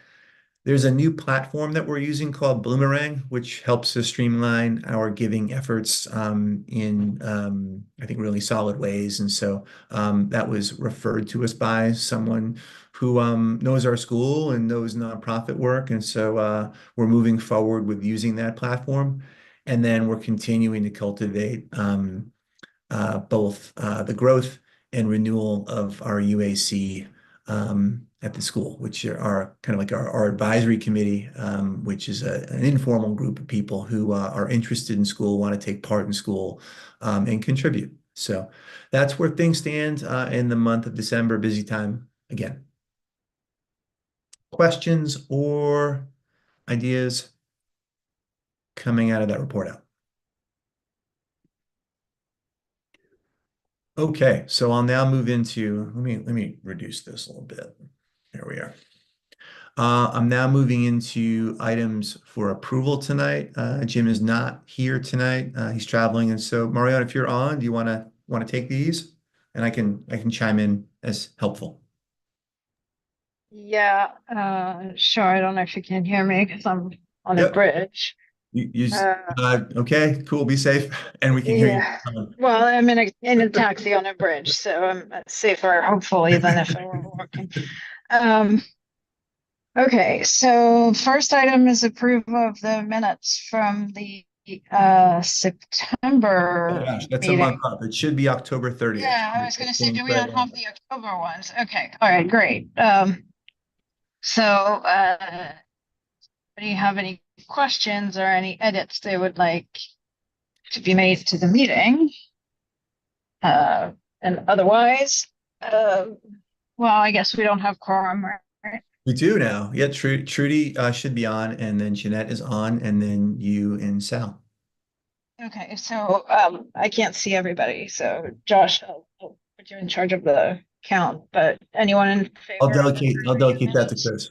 There's a new platform that we're using called Bloomerang, which helps us streamline our giving efforts in, I think, really solid ways. And so that was referred to us by someone who knows our school and knows nonprofit work. And so we're moving forward with using that platform. And then we're continuing to cultivate both the growth and renewal of our UAC at the school, which are kind of like our advisory committee, which is an informal group of people who are interested in school, want to take part in school, and contribute. So that's where things stand in the month of December, busy time again. Questions or ideas coming out of that report out? Okay, so I'll now move into, let me reduce this a little bit. There we are. I'm now moving into items for approval tonight. Jim is not here tonight. He's traveling. And so Mariana, if you're on, do you want to take these? And I can chime in as helpful.
Yeah, sure. I don't know if you can hear me because I'm on a
Yep.
bridge.
Okay, cool, be safe, and we can hear you.
Yeah. Well, I'm in a taxi on a bridge, so I'm safer, hopefully, than if I were walking. Um, okay, so first item is approval of the minutes from the
Oh
September
gosh, that's a month
meeting.
up. It should be October 30th.
Yeah, I was gonna say,
Being
do we
very
not have the October ones? Okay, all right, great. So do you have any questions or any edits they would like to be made to the meeting? And otherwise, well, I guess we don't have quorum, right?
We do now. Yeah, Trudy should be on, and then Jeanette is on, and then you and Sal.
Okay, so I can't see everybody, so Josh, I'll put you in charge of the count, but anyone in
I'll
favor of
delegate, I'll
approving the
delegate that to
minutes?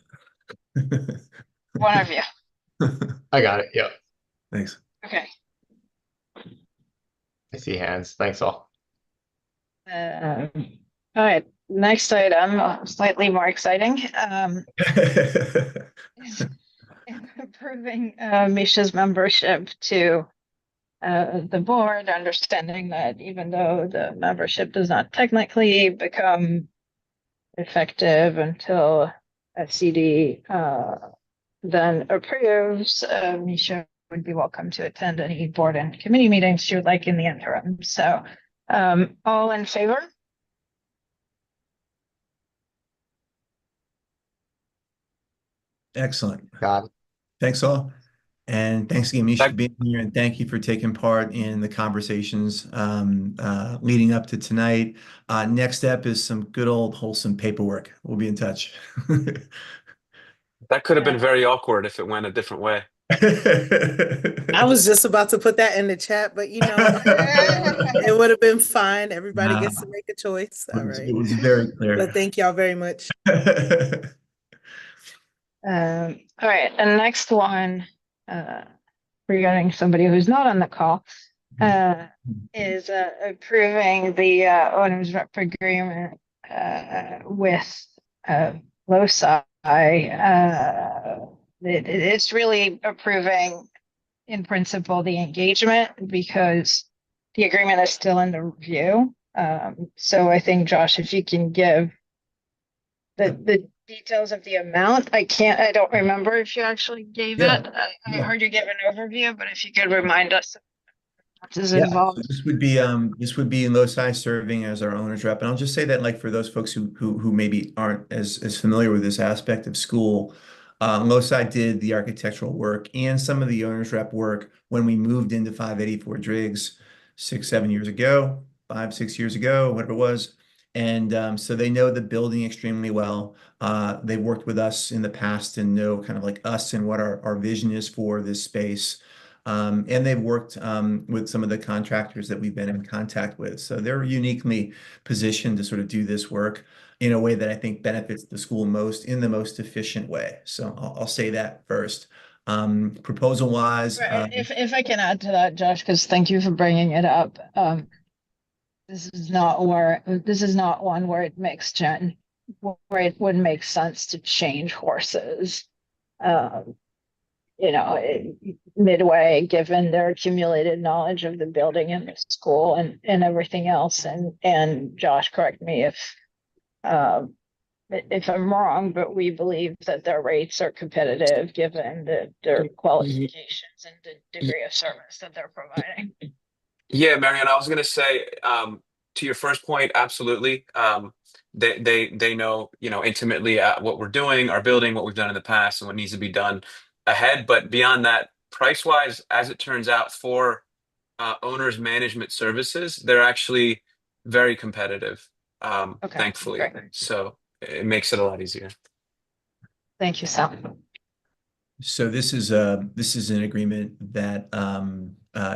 Chris.
One of you.
I got it. Yep.
Thanks.
Okay.
I see hands. Thanks all.
All right, next item, slightly more exciting. Is approving Misha's membership to the board, understanding that even though the membership does not technically become effective until a CD then approves, Misha would be welcome to attend any board and committee meetings she would like in the interim. So all in favor?
Excellent.
Got it.
Thanks all. And thanks again, Misha, for
That,
being here, and thank you for taking part in the conversations leading up to tonight. Next step is some good old wholesome paperwork. We'll be in touch.
that could have been very awkward if it went a different way.
I was just about to put that in the chat, but it would have been fine. Everybody gets to make a choice. All right.
It was very
But
clear.
thank y'all very much.
All right, and next one, regarding somebody who's not on the call, is approving the owner's rep agreement with LoSi. It's really approving in principle the engagement because the agreement is still under review. So I think, Josh, if you can give the details of the amount, I don't remember if you actually gave
Yeah.
it. I
Yeah.
heard you give an overview, but if you could remind us what is
Yeah,
involved.
so this would be LoSi serving as our owner's rep. And I'll just say that, like, for those folks who maybe aren't as familiar with this aspect of school, LoSi did the architectural work and some of the owner's rep work when we moved into 584 Driggs 6, 7 years ago, 5, 6 years ago, whatever it was. And so they know the building extremely well. They've worked with us in the past and know kind of like us and what our vision is for this space. And they've worked with some of the contractors that we've been in contact with. So they're uniquely positioned to sort of do this work in a way that I think benefits the school most in the most efficient way. So I'll say that first. Proposal wise,
Right, if I can add to that, Josh, because thank you for bringing it up. This is not one where it makes where it would make sense to change horses. Um, midway, given their accumulated knowledge of the building and the school and everything else. And Josh, correct me if I'm wrong, but we believe that their rates are competitive given their qualifications and the degree of service that they're providing.
Yeah, Marianne, I was gonna say, to your first point, absolutely. They know, intimately what we're doing, our building, what we've done in the past, and what needs to be done ahead. But beyond that, price wise, as it turns out, for owners management services, they're actually very competitive,
Okay,
thankfully.
great.
So it makes it a lot easier.
Thank you, Sal.
So this is an agreement that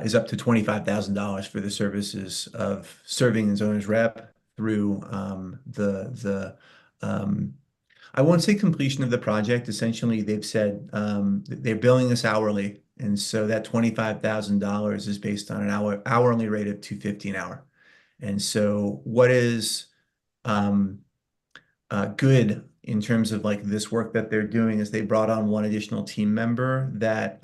is up to $25,000 for the services of serving as owner's rep through I won't say completion of the project. Essentially, they've said they're billing us hourly, and so that $25,000 is based on an hourly rate of $250 an hour. And so what is good in terms of like this work that they're doing is they brought on one additional team member that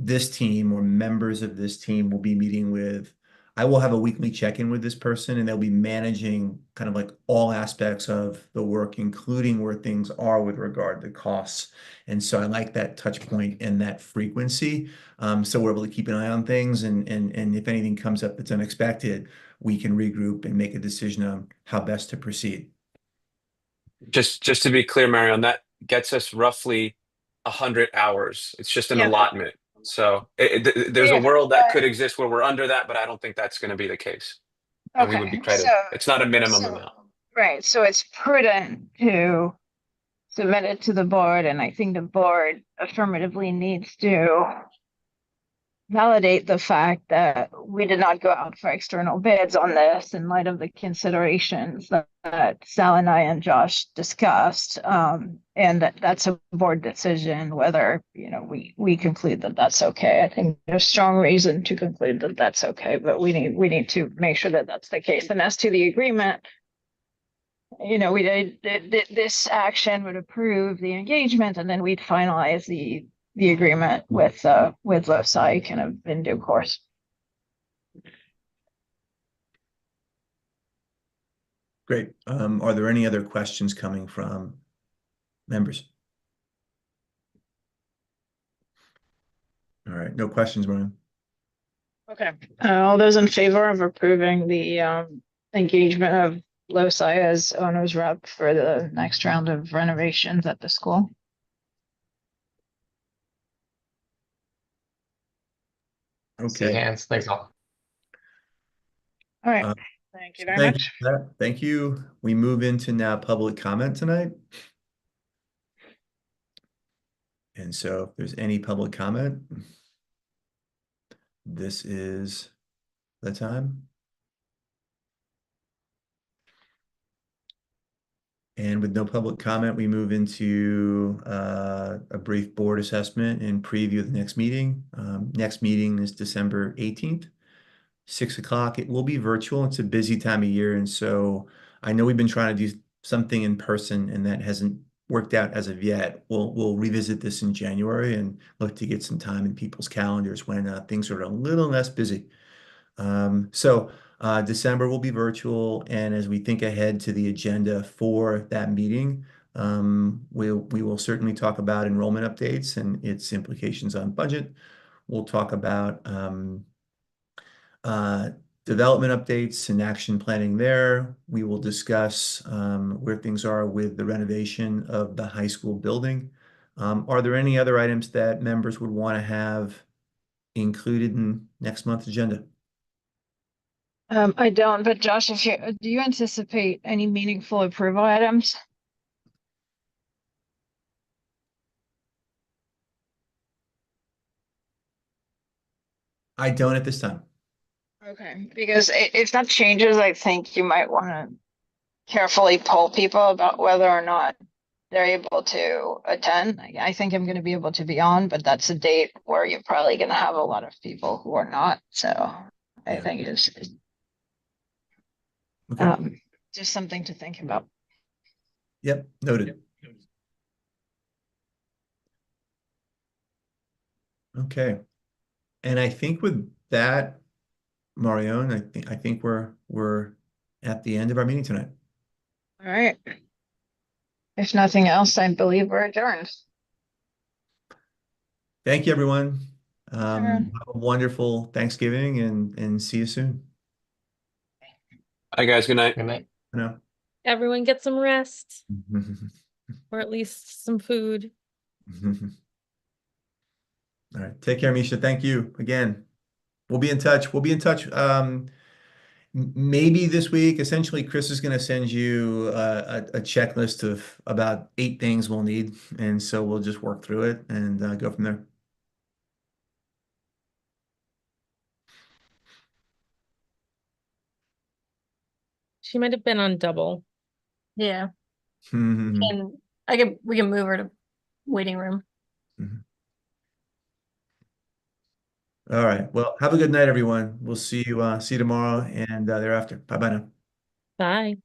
this team or members of this team will be meeting with, I will have a weekly check-in with this person, and they'll be managing kind of like all aspects of the work, including where things are with regard to costs. And so I like that touch point and that frequency. So we're able to keep an eye on things, and if anything comes up that's unexpected, we can regroup and make a decision on how best to proceed.
Just to be clear, Marion, that gets us roughly 100 hours. It's just an
Yeah.
allotment. So there's a
Yeah.
world that could exist where we're under that, but I don't think that's going to be the case. And we would be
Okay,
credited. It's not a minimum
so,
amount.
right, so it's prudent to submit it to the board, and I think the board affirmatively needs to validate the fact that we did not go out for external bids on this in light of the considerations that Sal and I and Josh discussed. And that's a board decision whether, we conclude that that's okay. I think there's strong reason to conclude that that's okay, but we need to make sure that that's the case. And as to the agreement, we did this action would approve the engagement, and then we'd finalize the agreement with LoSci kind of in due course.
Great. Are there any other questions coming from members? All right, no questions, Brian.
Okay. All those in favor of approving the engagement of LoSci as owner's rep for the next round of renovations at the school?
See
Okay.
hands. Thanks all.
All right.
Uh,
Thank you very
Thank
much.
you. Thank you. We move into now public comment tonight. And so if there's any public comment, this is the time. And with no public comment, we move into a brief board assessment and preview of the next meeting. Next meeting is December 18th, 6 o'clock. It will be virtual. It's a busy time of year. And so I know we've been trying to do something in person, and that hasn't worked out as of yet. We'll revisit this in January and look to get some time in people's calendars when things are a little less busy. December will be virtual, and as we think ahead to the agenda for that meeting, we will certainly talk about enrollment updates and its implications on budget. We'll talk about development updates and action planning there. We will discuss where things are with the renovation of the high school building. Are there any other items that members would want to have included in next month's agenda?
I don't, but Josh, do you anticipate any meaningful approval items?
I don't at this time.
Okay, because if that changes, I think you might want to carefully poll people about whether or not they're able to attend. I think I'm going to be able to be on, but that's a date where you're probably going to have a lot of people who are not. So I
Yeah.
think it's
Okay.
just something to think about.
Yep, noted. Okay. And I think with that, Marion, I think we're at the end of our meeting tonight.
All right. If nothing else, I believe we're adjourned.
Thank you, everyone.
everyone.
Have a wonderful Thanksgiving, and see you soon.
Hi, guys. Good night.
Good night.
No.
Everyone get some rest, or at least some food.
All right. Take care, Misha. Thank you again. We'll be in touch. We'll be in touch. Maybe this week. Essentially, Chris is going to send you a checklist of about 8 things we'll need, and so we'll just work through it and go from there.
She might have been on double.
Yeah.
Mhm.
And we can move her to waiting room.
All right. Well, have a good night, everyone. We'll see you tomorrow and thereafter. Bye bye now.
Bye.